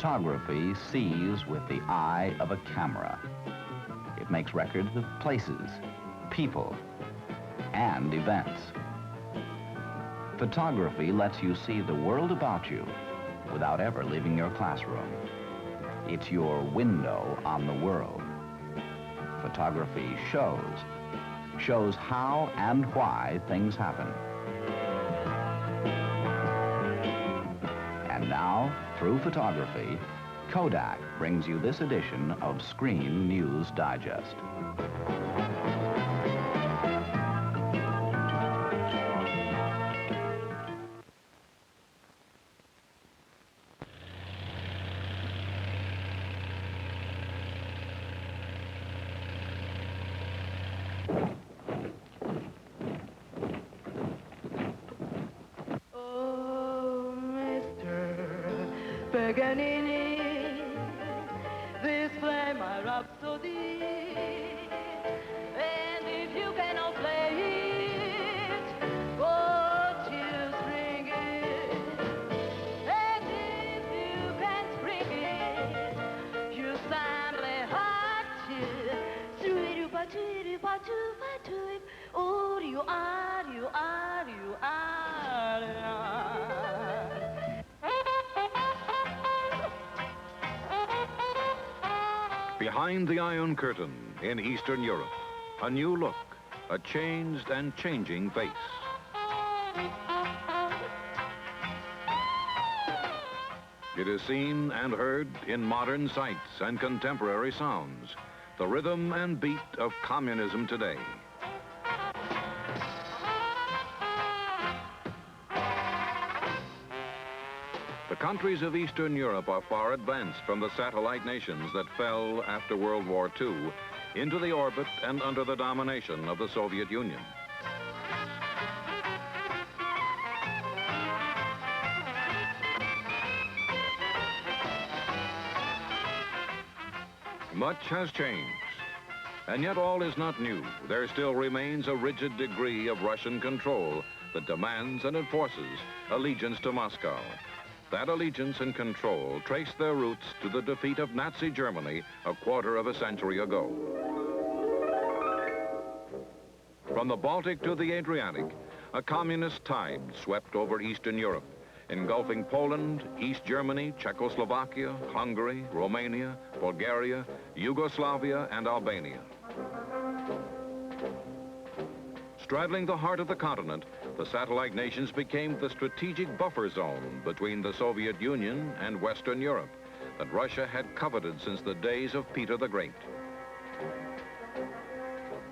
Photography sees with the eye of a camera. It makes records of places, people, and events. Photography lets you see the world about you without ever leaving your classroom. It's your window on the world. Photography shows how and why things happen. And now, through photography, Kodak brings you this edition of Screen News Digest. This play my rhapsody, and if you cannot play it, won't you string it? And if you can't string it, you simply have to. Oh, you are. Behind the Iron Curtain in Eastern Europe, a new look, a changed and changing face. It is seen and heard in modern sights and contemporary sounds, the rhythm and beat of communism today. The countries of Eastern Europe are far advanced from the satellite nations that fell after World War II into the orbit and under the domination of the Soviet Union. Much has changed, and yet all is not new. There still remains a rigid degree of Russian control that demands and enforces allegiance to Moscow. That allegiance and control trace their roots to the defeat of Nazi Germany a quarter of a century ago. From the Baltic to the Adriatic, a communist tide swept over Eastern Europe, engulfing Poland, East Germany, Czechoslovakia, Hungary, Romania, Bulgaria, Yugoslavia, and Albania. Straddling the heart of the continent, the satellite nations became the strategic buffer zone between the Soviet Union and Western Europe that Russia had coveted since the days of Peter the Great.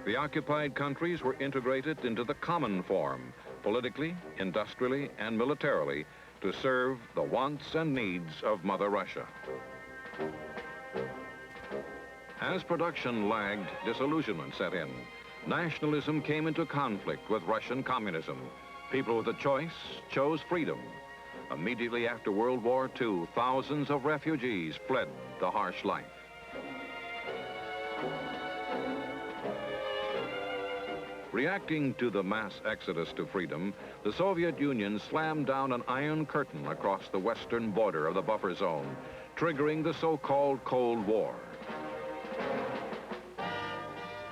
The occupied countries were integrated into the common form, politically, industrially, and militarily, to serve the wants and needs of Mother Russia. As production lagged, disillusionment set in. Nationalism came into conflict with Russian communism. People with a choice chose freedom. Immediately after World War II, thousands of refugees fled the harsh life. Reacting to the mass exodus to freedom, the Soviet Union slammed down an iron curtain across the western border of the buffer zone, triggering the so-called Cold War.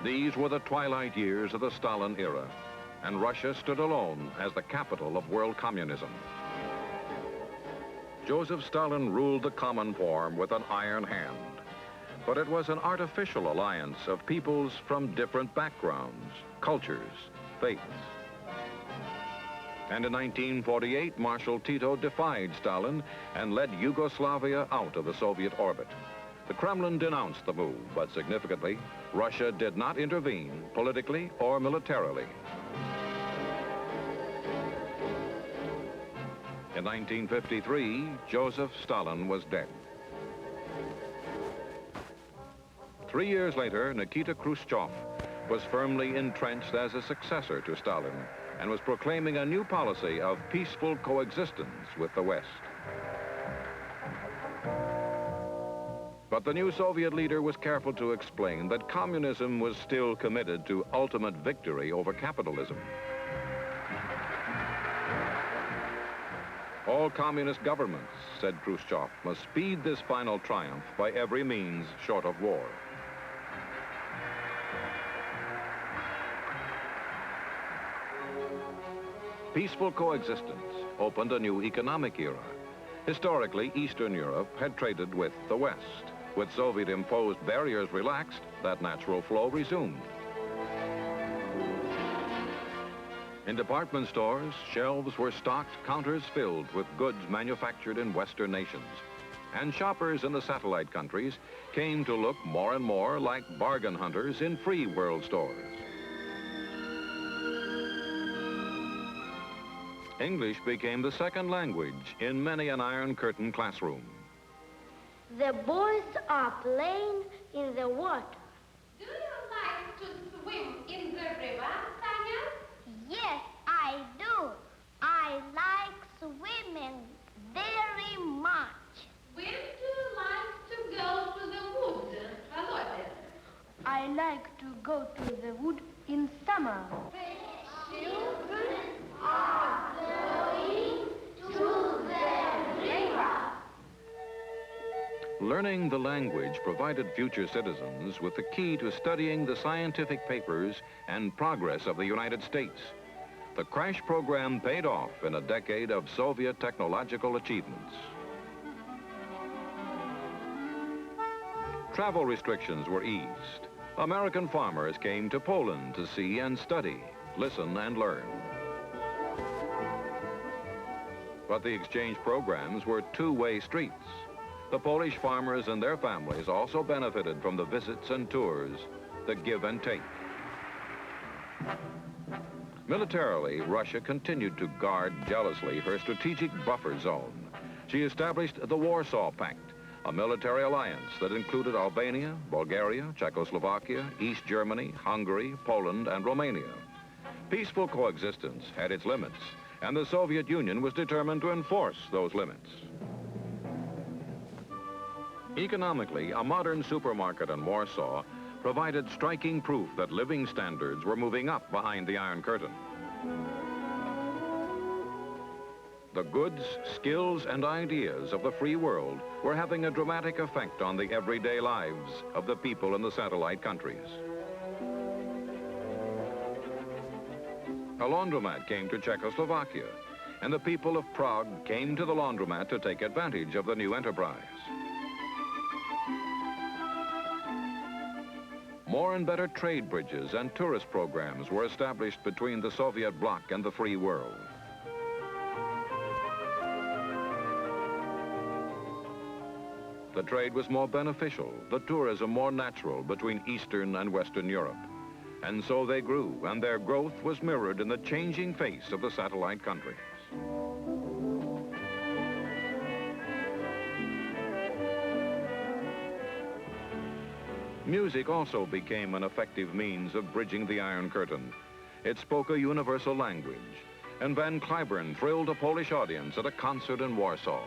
These were the twilight years of the Stalin era, and Russia stood alone as the capital of world communism. Joseph Stalin ruled the common form with an iron hand, but it was an artificial alliance of peoples from different backgrounds, cultures, faiths. And in 1948, Marshal Tito defied Stalin and led Yugoslavia out of the Soviet orbit. The Kremlin denounced the move, but significantly, Russia did not intervene politically or militarily. In 1953, Joseph Stalin was dead. 3 years later, Nikita Khrushchev was firmly entrenched as a successor to Stalin and was proclaiming a new policy of peaceful coexistence with the West. But the new Soviet leader was careful to explain that communism was still committed to ultimate victory over capitalism. All All communist governments, said Khrushchev, must speed this final triumph by every means short of war. Peaceful coexistence opened a new economic era. Historically, Eastern Europe had traded with the West. With Soviet-imposed barriers relaxed, that natural flow resumed. In department stores, shelves were stocked, counters filled with goods manufactured in Western nations. And shoppers in the satellite countries came to look more and more like bargain hunters in free world stores. English became the second language in many an Iron Curtain classroom. The boys are playing in the water. Do you like to swim in the river, Tanya? Yes, I do. I like swimming very much. When do you like to go to the wood, Charlotte? I like to go to the wood in summer. Children are going to the river. Learning the language provided future citizens with the key to studying the scientific papers and progress of the United States. The crash program paid off in a decade of Soviet technological achievements. Travel restrictions were eased. American farmers came to Poland to see and study, listen and learn. But the exchange programs were two-way streets. The Polish farmers and their families also benefited from the visits and tours, the give and take. Militarily, Russia continued to guard jealously her strategic buffer zone. She established the Warsaw Pact, a military alliance that included Albania, Bulgaria, Czechoslovakia, East Germany, Hungary, Poland, and Romania. Peaceful coexistence had its limits, and the Soviet Union was determined to enforce those limits. Economically, a modern supermarket in Warsaw provided striking proof that living standards were moving up behind the Iron Curtain. The goods, skills, and ideas of the free world were having a dramatic effect on the everyday lives of the people in the satellite countries. A laundromat came to Czechoslovakia, and the people of Prague came to the laundromat to take advantage of the new enterprise. More and better trade bridges and tourist programs were established between the Soviet bloc and the free world. The trade was more beneficial, the tourism more natural between Eastern and Western Europe. And so they grew, and their growth was mirrored in the changing face of the satellite countries. Music also became an effective means of bridging the Iron Curtain. It spoke a universal language, and Van Cliburn thrilled a Polish audience at a concert in Warsaw.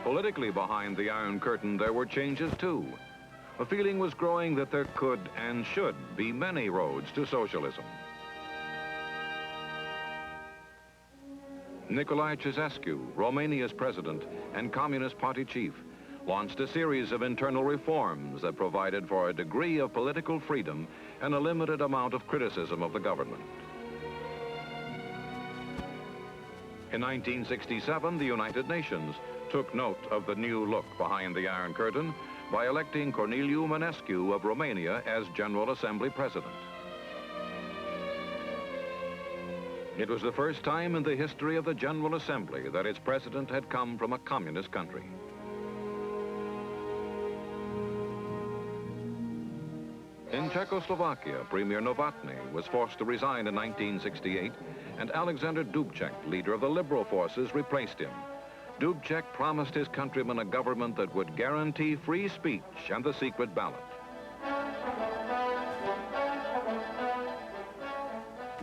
Politically behind the Iron Curtain, there were changes too. A feeling was growing that there could and should be many roads to socialism. Nicolae Ceausescu, Romania's president and Communist Party chief, launched a series of internal reforms that provided for a degree of political freedom and a limited amount of criticism of the government. In 1967, the United Nations took note of the new look behind the Iron Curtain by electing Corneliu Mănescu of Romania as General Assembly President. It was the first time in the history of the General Assembly that its president had come from a communist country. In Czechoslovakia, Premier Novotny was forced to resign in 1968, and Alexander Dubček, leader of the liberal forces, replaced him. Dubček promised his countrymen a government that would guarantee free speech and the secret ballot.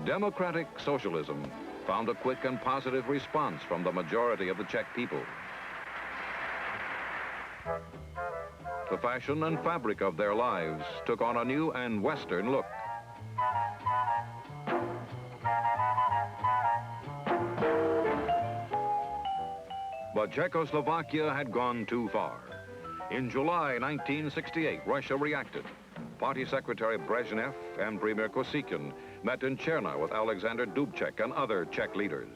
Democratic socialism found a quick and positive response from the majority of the Czech people. The fashion and fabric of their lives took on a new and Western look. But Czechoslovakia had gone too far. In July 1968, Russia reacted. Party Secretary Brezhnev and Premier Kosygin met in Cherna with Alexander Dubček and other Czech leaders.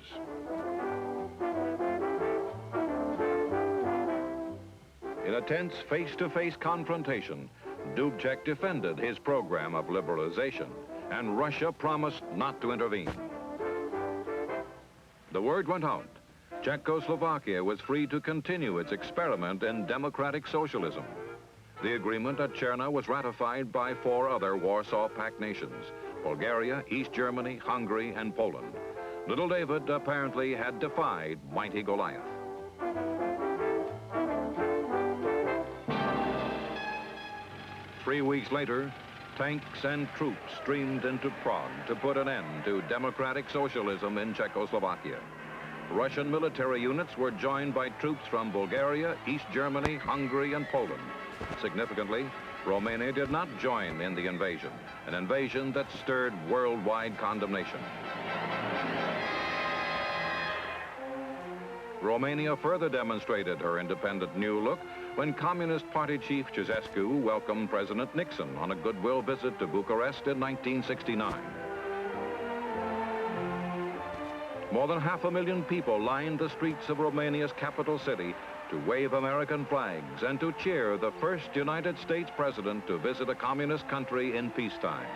In a tense face-to-face confrontation, Dubček defended his program of liberalization, and Russia promised not to intervene. The word went out. Czechoslovakia was free to continue its experiment in democratic socialism. The agreement at Cherna was ratified by 4 other Warsaw Pact nations: Bulgaria, East Germany, Hungary, and Poland. Little David apparently had defied mighty Goliath. Three weeks later, tanks and troops streamed into Prague to put an end to democratic socialism in Czechoslovakia. Russian military units were joined by troops from Bulgaria, East Germany, Hungary, and Poland. Significantly, Romania did not join in the invasion, an invasion that stirred worldwide condemnation. Romania further demonstrated her independent new look when Communist Party chief Ceausescu welcomed President Nixon on a goodwill visit to Bucharest in 1969. More than 500,000 people lined the streets of Romania's capital city to wave American flags and to cheer the first United States president to visit a communist country in peacetime.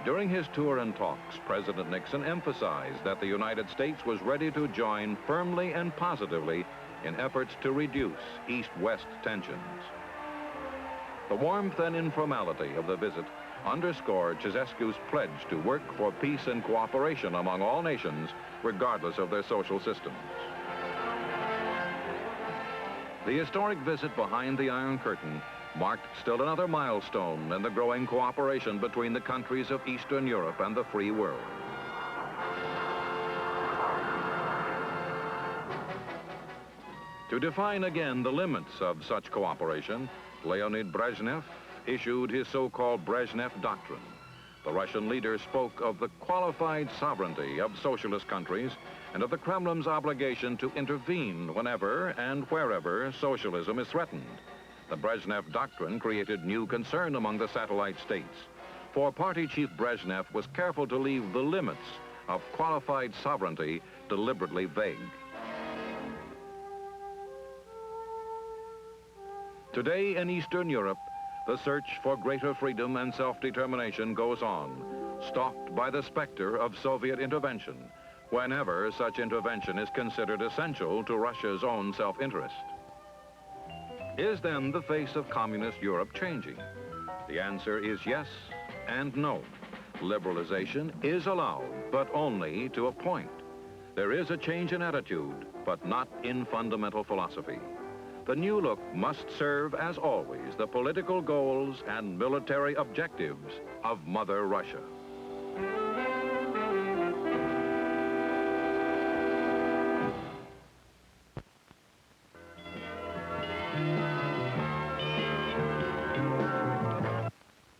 During his tour and talks, President Nixon emphasized that the United States was ready to join firmly and positively in efforts to reduce East-West tensions. The warmth and informality of the visit underscored Ceausescu's pledge to work for peace and cooperation among all nations, regardless of their social systems. The historic visit behind the Iron Curtain marked still another milestone in the growing cooperation between the countries of Eastern Europe and the free world. To define again the limits of such cooperation, Leonid Brezhnev issued his so-called Brezhnev doctrine. The Russian leader spoke of the qualified sovereignty of socialist countries and of the Kremlin's obligation to intervene whenever and wherever socialism is threatened. The Brezhnev doctrine created new concern among the satellite states, for party chief Brezhnev was careful to leave the limits of qualified sovereignty deliberately vague. Today in Eastern Europe, the search for greater freedom and self-determination goes on, stalked by the specter of Soviet intervention, whenever such intervention is considered essential to Russia's own self-interest. Is then the face of communist Europe changing? The answer is yes and no. Liberalization is allowed, but only to a point. There is a change in attitude, but not in fundamental philosophy. The new look must serve, as always, the political goals and military objectives of Mother Russia.